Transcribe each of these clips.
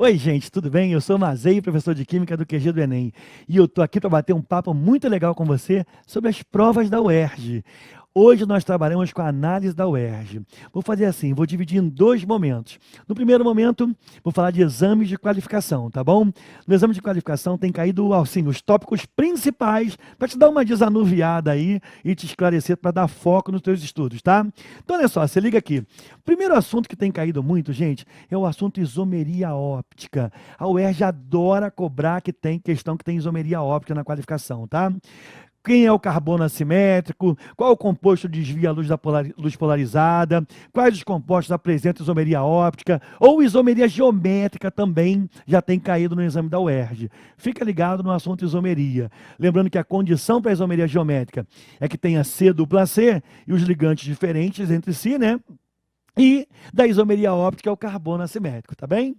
Oi, gente, tudo bem? Eu sou o Mazei, professor de Química do QG do Enem. E eu tô aqui para bater um papo muito legal com você sobre as provas da UERJ. Hoje nós trabalhamos com a análise da UERJ. Vou fazer assim, vou dividir em dois momentos. No primeiro momento, vou falar de exames de qualificação, tá bom? No exame de qualificação tem caído, assim, os tópicos principais para te dar uma desanuviada aí e te esclarecer para dar foco nos teus estudos, tá? Então, olha só, se liga aqui. Primeiro assunto que tem caído muito, gente, é o assunto isomeria óptica. A UERJ adora cobrar que tem questão que tem isomeria óptica na qualificação, tá? Quem é o carbono assimétrico, qual o composto desvia a luz da luz polarizada, quais os compostos apresentam isomeria óptica, ou isomeria geométrica também já tem caído no exame da UERJ. Fica ligado no assunto isomeria. Lembrando que a condição para a isomeria geométrica é que tenha C dupla C e os ligantes diferentes entre si, né? E da isomeria óptica é o carbono assimétrico, tá bem?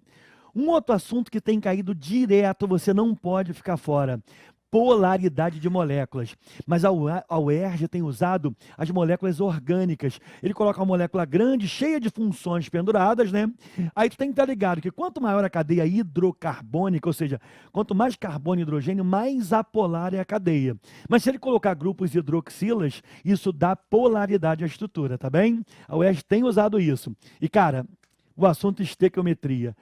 Um outro assunto que tem caído direto, você não pode ficar fora. Polaridade de moléculas. Mas a UERJ tem usado as moléculas orgânicas. Ele coloca uma molécula grande, cheia de funções penduradas, né? Aí tu tem que estar ligado que quanto maior a cadeia hidrocarbônica, ou seja, quanto mais carbono e hidrogênio, mais apolar é a cadeia. Mas se ele colocar grupos hidroxilas, isso dá polaridade à estrutura, tá bem? A UERJ tem usado isso. E, cara, o assunto estequiometria.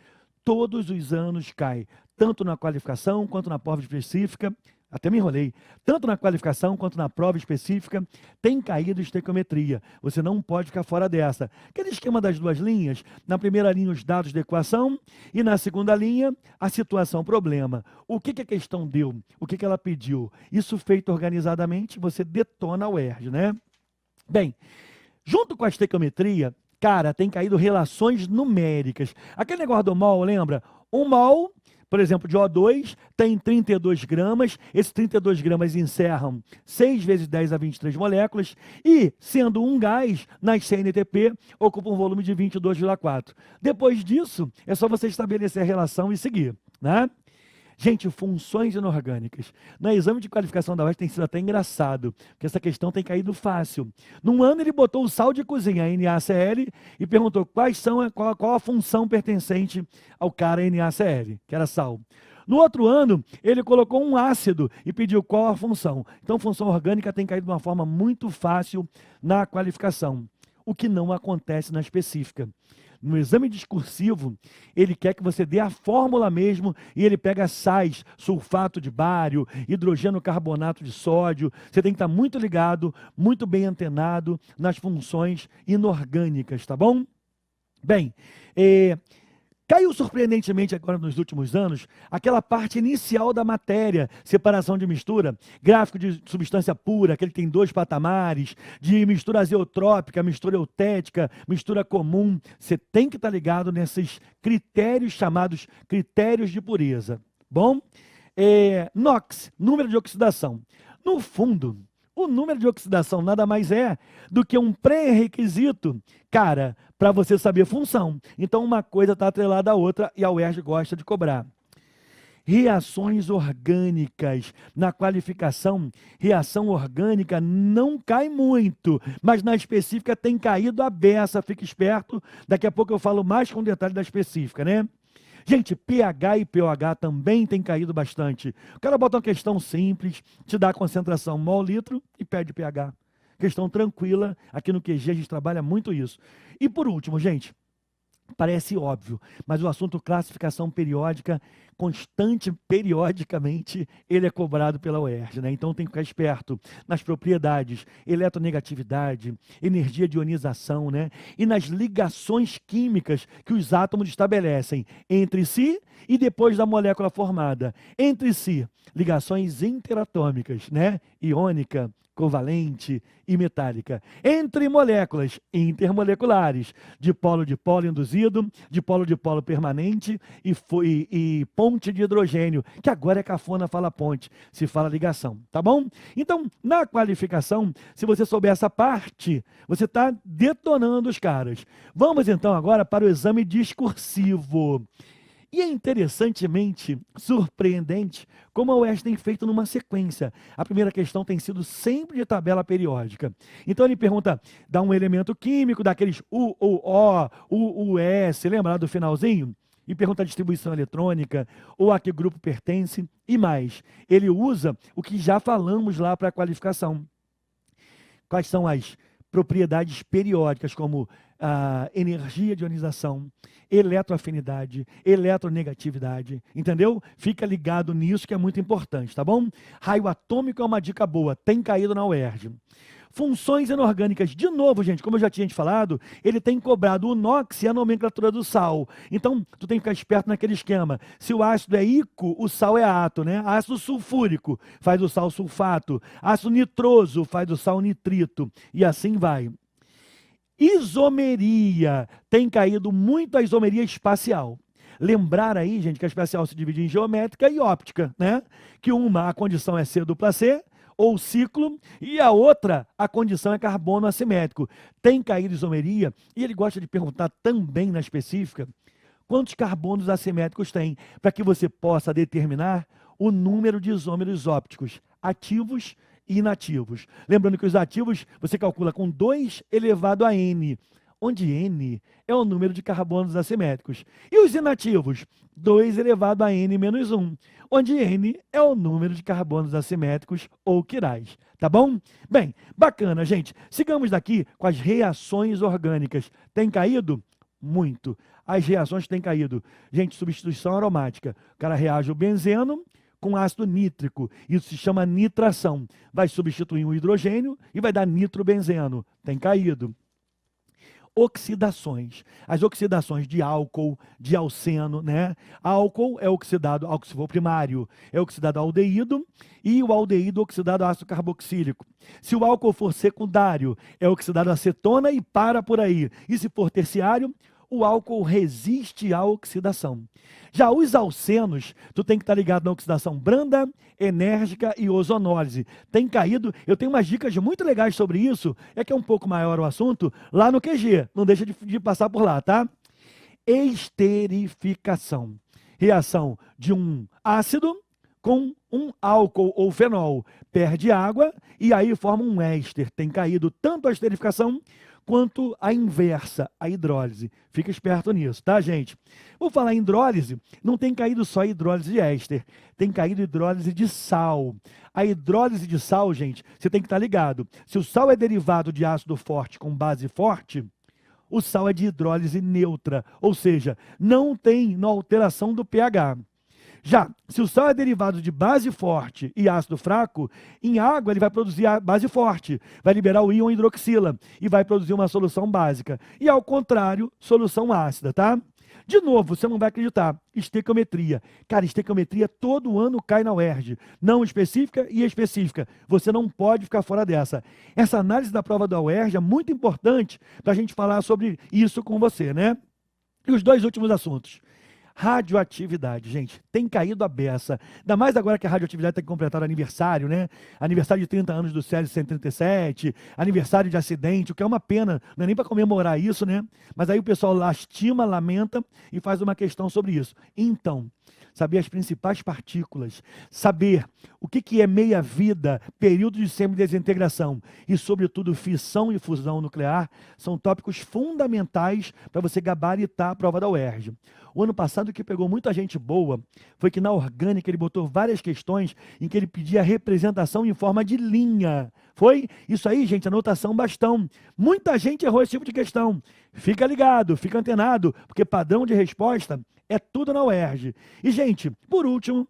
Todos os anos cai, tanto na qualificação quanto na prova específica, até me enrolei, tanto na qualificação quanto na prova específica, tem caído estequiometria. Você não pode ficar fora dessa. Aquele esquema das duas linhas, na primeira linha os dados da equação e na segunda linha a situação problema. O que a questão deu? O que ela pediu? Isso feito organizadamente, você detona o UERJ, né? Bem, junto com a estequiometria, cara, tem caído relações numéricas. Aquele negócio do mol, lembra? Um mol, por exemplo, de O2 tem 32 gramas. Esses 32 gramas encerram 6 vezes 10 a 23 moléculas e, sendo um gás, nas CNTP, ocupa um volume de 22,4. Depois disso, é só você estabelecer a relação e seguir, né? Gente, funções inorgânicas. No exame de qualificação da UERJ tem sido até engraçado, porque essa questão tem caído fácil. Num ano ele botou o sal de cozinha, NaCl, e perguntou qual a função pertencente ao cara NaCl, que era sal. No outro ano, ele colocou um ácido e pediu qual a função. Então, função orgânica tem caído de uma forma muito fácil na qualificação, o que não acontece na específica. No exame discursivo, ele quer que você dê a fórmula mesmo e ele pega sais, sulfato de bário, hidrogênio carbonato de sódio. Você tem que estar muito ligado, muito bem antenado nas funções inorgânicas, tá bom? Bem, caiu surpreendentemente agora nos últimos anos aquela parte inicial da matéria, separação de mistura, gráfico de substância pura, aquele que tem 2 patamares, de mistura azeotrópica, mistura eutética, mistura comum. Você tem que estar ligado nesses critérios chamados critérios de pureza. Bom, NOx, número de oxidação. No fundo, o número de oxidação nada mais é do que um pré-requisito, cara, para você saber função. Então, uma coisa está atrelada à outra e a UERJ gosta de cobrar. Reações orgânicas. Na qualificação, reação orgânica não cai muito, mas na específica tem caído a beça, fica esperto. Daqui a pouco eu falo mais com detalhe da específica, né? Gente, pH e pOH também tem caído bastante. O cara bota uma questão simples, te dá a concentração mol-litro e pede pH. Questão tranquila, aqui no QG a gente trabalha muito isso. E por último, gente, parece óbvio, mas o assunto classificação periódica, periodicamente, ele é cobrado pela UERJ, né? Então tem que ficar esperto nas propriedades, eletronegatividade, energia de ionização, né? E nas ligações químicas que os átomos estabelecem entre si e depois da molécula formada. Entre si, ligações interatômicas, né? Iônica, covalente e metálica. Entre moléculas intermoleculares, dipolo induzido, dipolo permanente e ponte de hidrogênio, que agora é cafona, fala ponte, se fala ligação, tá bom? Então, na qualificação, se você souber essa parte, você está detonando os caras. Vamos então agora para o exame discursivo. E é interessantemente surpreendente como a UERJ tem feito numa sequência. A primeira questão tem sido sempre de tabela periódica. Então ele pergunta, dá um elemento químico, daqueles U, U, O, U, U, S, lembra lá do finalzinho? e pergunta a distribuição eletrônica, ou a que grupo pertence, e mais. Ele usa o que já falamos lá para a qualificação. Quais são as propriedades periódicas, como a energia de ionização, eletroafinidade, eletronegatividade, entendeu? Fica ligado nisso que é muito importante, tá bom? Raio atômico é uma dica boa, tem caído na UERJ. Funções inorgânicas, de novo, gente, como eu já tinha te falado, ele tem cobrado o NOx e a nomenclatura do sal. Então, tu tem que ficar esperto naquele esquema. Se o ácido é ico, o sal é ato, né? Ácido sulfúrico faz o sal sulfato. Ácido nitroso faz o sal nitrito. E assim vai. Isomeria. Tem caído muito a isomeria espacial. Lembrar aí, gente, que a espacial se divide em geométrica e óptica, né? Que uma, a condição é C dupla C, ou ciclo, e a outra, a condição é carbono assimétrico. Tem caído isomeria, e ele gosta de perguntar também na específica, quantos carbonos assimétricos tem, para que você possa determinar o número de isômeros ópticos, ativos e inativos. Lembrando que os ativos você calcula com 2 elevado a n, onde n é o número de carbonos assimétricos. E os inativos? 2 elevado a n menos 1, onde n é o número de carbonos assimétricos ou quirais. Tá bom? Bem, bacana, gente. Sigamos daqui com as reações orgânicas. Tem caído? Muito. As reações têm caído. Gente, substituição aromática. O cara reage o benzeno com ácido nítrico. Isso se chama nitração. Vai substituir um hidrogênio e vai dar nitrobenzeno. Tem caído. Oxidações. As oxidações de álcool, de alceno, né? Álcool é oxidado, álcool se for primário, é oxidado a aldeído, e o aldeído oxidado a ácido carboxílico. Se o álcool for secundário, é oxidado a acetona e para por aí. E se for terciário, o álcool resiste à oxidação. Já os alcenos, tu tem que estar ligado na oxidação branda, enérgica e ozonólise. Tem caído, eu tenho umas dicas muito legais sobre isso, é que é um pouco maior o assunto, lá no QG, não deixa de passar por lá, tá? Esterificação. Reação de um ácido com um álcool ou fenol. Perde água e aí forma um éster. Tem caído tanto a esterificação quanto a inversa, a hidrólise. Fica esperto nisso, tá, gente? Vou falar em hidrólise, não tem caído só hidrólise de éster, tem caído hidrólise de sal. A hidrólise de sal, gente, você tem que estar ligado. Se o sal é derivado de ácido forte com base forte, o sal é de hidrólise neutra, ou seja, não tem alteração do pH. Já, se o sal é derivado de base forte e ácido fraco, em água ele vai produzir a base forte, vai liberar o íon hidroxila e vai produzir uma solução básica. E ao contrário, solução ácida, tá? De novo, você não vai acreditar, estequiometria. Cara, estequiometria todo ano cai na UERJ, não específica e específica. Você não pode ficar fora dessa. Essa análise da prova da UERJ é muito importante para a gente falar sobre isso com você, né? E os dois últimos assuntos. Radioatividade, gente, tem caído a beça. Ainda mais agora que a radioatividade tem que completar o aniversário, né? Aniversário de 30 anos do Césio 137, aniversário de acidente, o que é uma pena, não é nem para comemorar isso, né? Mas aí o pessoal lastima, lamenta e faz uma questão sobre isso. Então, saber as principais partículas, saber o que é meia-vida, período de semidesintegração e, sobretudo, fissão e fusão nuclear, são tópicos fundamentais para você gabaritar a prova da UERJ. O ano passado, o que pegou muita gente boa foi que na orgânica ele botou várias questões em que ele pedia representação em forma de linha. Foi? Isso aí, gente, anotação bastão. Muita gente errou esse tipo de questão. Fica ligado, fica antenado, porque padrão de resposta é tudo na UERJ. E, gente, por último,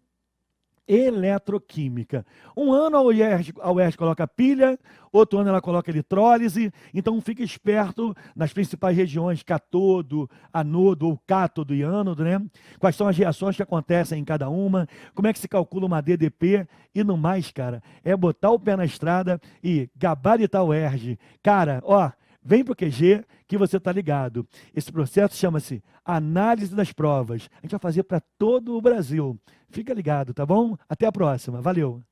eletroquímica. Um ano a UERJ coloca pilha, outro ano ela coloca eletrólise, então fica esperto nas principais regiões, catodo, anodo ou cátodo e ânodo, né? Quais são as reações que acontecem em cada uma, como é que se calcula uma DDP e no mais, cara, é botar o pé na estrada e gabaritar a UERJ. Cara, ó, vem para o QG que você está ligado. Esse processo chama-se análise das provas. A gente vai fazer para todo o Brasil. Fica ligado, tá bom? Até a próxima. Valeu!